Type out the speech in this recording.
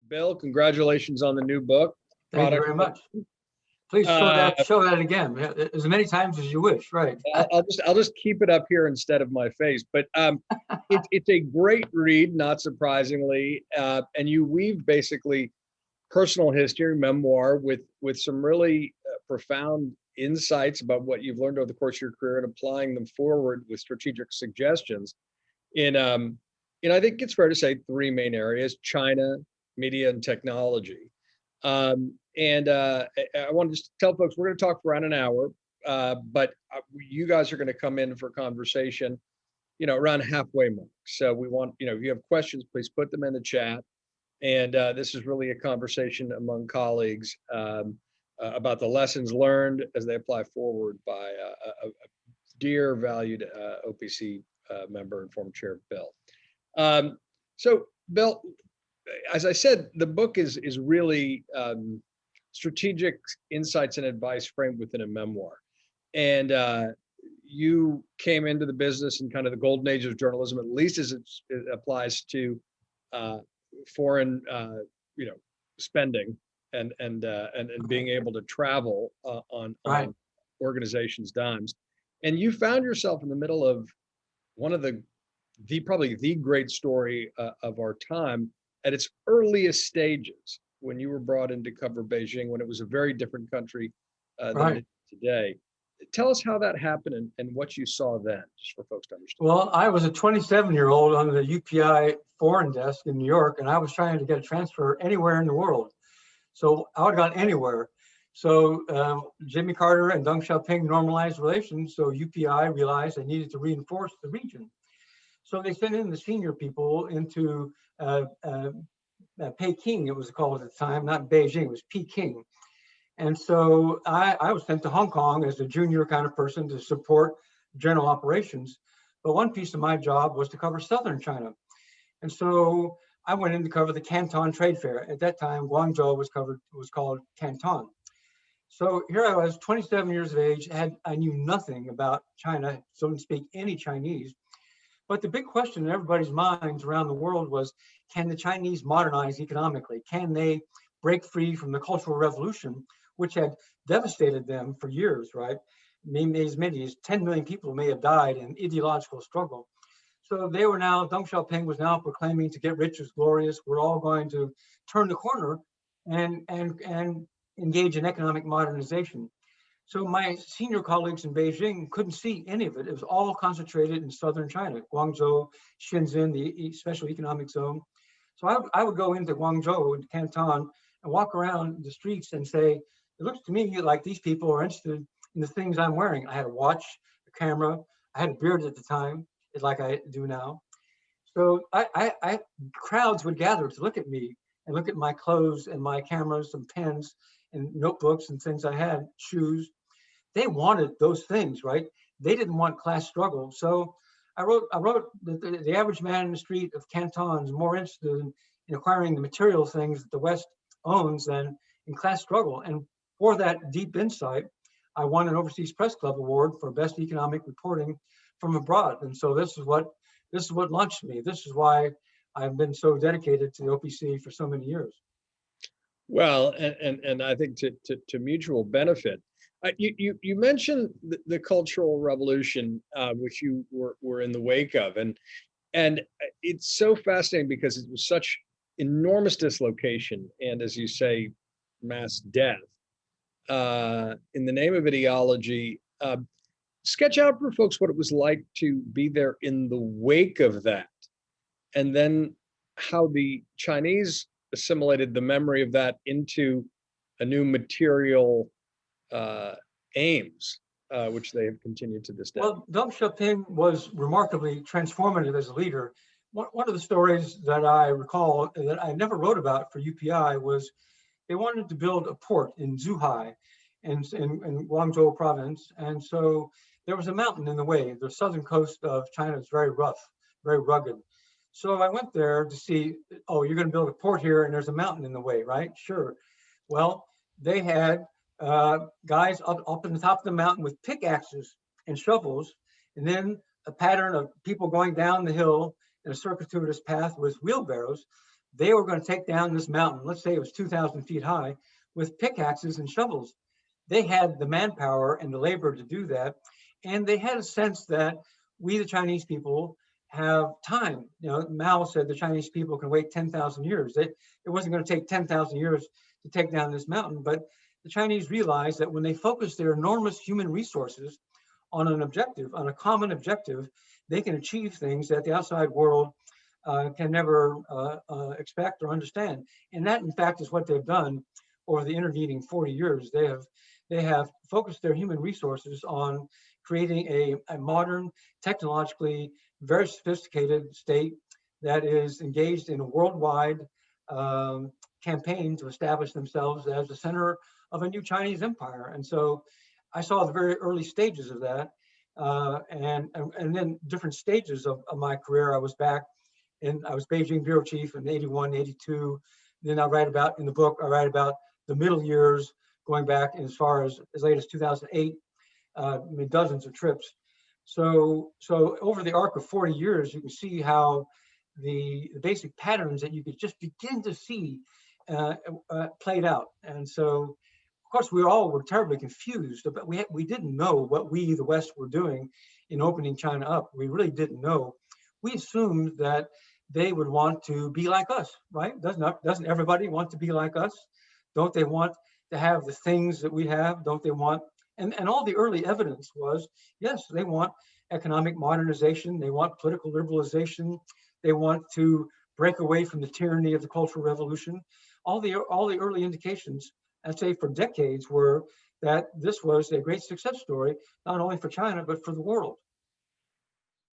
Bill, congratulations on the new book. Thank you very much. Please show that again as many times as you wish. Right. I'll just keep it up here instead of my face. But it's a great read, not surprisingly, and you weave basically personal history, memoir, with some really profound insights about what you've learned over the course of your career and applying them forward with strategic suggestions in I think it's fair to say three main areas: China, media, and technology. I want to just tell folks we're going to talk for around an hour, but you guys are going to come in for conversation, around halfway mark. So we want, if you have questions, please put them in the chat. And this is really a conversation among colleagues about the lessons learned as they apply forward by a dear, valued OPC member and former chair, Bill. So, Bill, as I said, the book is really strategic insights and advice framed within a memoir. And you came into the business in kind of the golden age of journalism, at least as it applies to foreign, spending and being able to travel on organizations' dimes. And you found yourself in the middle of one of probably the great story of our time at its earliest stages, when you were brought in to cover Beijing, when it was a very different country than it is today. Tell us how that happened and what you saw then, just for folks to understand. Well, I was a 27-year-old on the UPI foreign desk in New York, and I was trying to get a transfer anywhere in the world. So I would have gone anywhere. So Jimmy Carter and Deng Xiaoping normalized relations, so UPI realized they needed to reinforce the region. So they sent in the senior people into Peking, it was called at the time, not Beijing, it was Peking. And so I was sent to Hong Kong as a junior kind of person to support general operations. But one piece of my job was to cover southern China. And so I went in to cover the Canton Trade Fair. At that time, Guangzhou was called Canton. So here I was, 27 years of age, I knew nothing about China, so to speak, any Chinese. But the big question in everybody's minds around the world was, can the Chinese modernize economically? Can they break free from the Cultural Revolution, which had devastated them for years, right? As many as 10 million people may have died in ideological struggle. So they were now, Deng Xiaoping was now proclaiming to get rich is glorious. We're all going to turn the corner and engage in economic modernization. So my senior colleagues in Beijing couldn't see any of it. It was all concentrated in southern China, Guangzhou, Shenzhen, the special economic zone. So I would go into Guangzhou and Canton and walk around the streets and say, it looks to me like these people are interested in the things I'm wearing. I had a watch, a camera, I had a beard at the time, like I do now. So crowds would gather to look at me and look at my clothes and my cameras and pens and notebooks and things I had, shoes. They wanted those things, right? They didn't want class struggle. So I wrote that the average man in the street of Canton is more interested in acquiring the material things that the West owns than in class struggle. And for that deep insight, I won an Overseas Press Club award for best economic reporting from abroad. And so this is what launched me. This is why I've been so dedicated to the OPC for so many years. Well, and I think to mutual benefit. You mentioned the Cultural Revolution, which you were in the wake of, and it's so fascinating because it was such enormous dislocation and, as you say, mass death in the name of ideology. Sketch out for folks what it was like to be there in the wake of that, and then how the Chinese assimilated the memory of that into a new material aims, which they have continued to this day. Well, Deng Xiaoping was remarkably transformative as a leader. One of the stories that I recall that I never wrote about for UPI was they wanted to build a port in Zhuhai in Guangzhou province. And so there was a mountain in the way. The southern coast of China is very rough, very rugged. So I went there to see, oh, you're going to build a port here and there's a mountain in the way, right? Sure. Well, they had guys up in the top of the mountain with pickaxes and shovels, and then a pattern of people going down the hill in a circuitous path with wheelbarrows. they were going to take down this mountain, let's say it was 2,000 feet high, with pickaxes and shovels. They had the manpower and the labor to do that. And they had a sense that we, the Chinese people, have time. You know, Mao said the Chinese people can wait 10,000 years. It wasn't going to take 10,000 years to take down this mountain, but the Chinese realized that when they focus their enormous human resources on an objective, on a common objective, they can achieve things that the outside world can never expect or understand. And that, in fact, is what they've done over the intervening 40 years. They have focused their human resources on creating a modern, technologically very sophisticated state that is engaged in a worldwide campaign to establish themselves as the center of a new Chinese empire. And so I saw the very early stages of that. And then different stages of my career. I was Beijing bureau chief in 81, 82. Then I write about, in the book, I write about the middle years, going back as far as late as 2008, dozens of trips. So over the arc of 40 years, you can see how the basic patterns that you could just begin to see played out. And so, of course, we all were terribly confused, but we didn't know what we, the West, were doing in opening China up. We really didn't know. We assumed that they would want to be like us, right? Doesn't everybody want to be like us? Don't they want to have the things that we have? Don't they want, and all the early evidence was, yes, they want economic modernization. They want political liberalization. They want to break away from the tyranny of the Cultural Revolution. All the early indications, I'd say for decades, were that this was a great success story, not only for China, but for the world.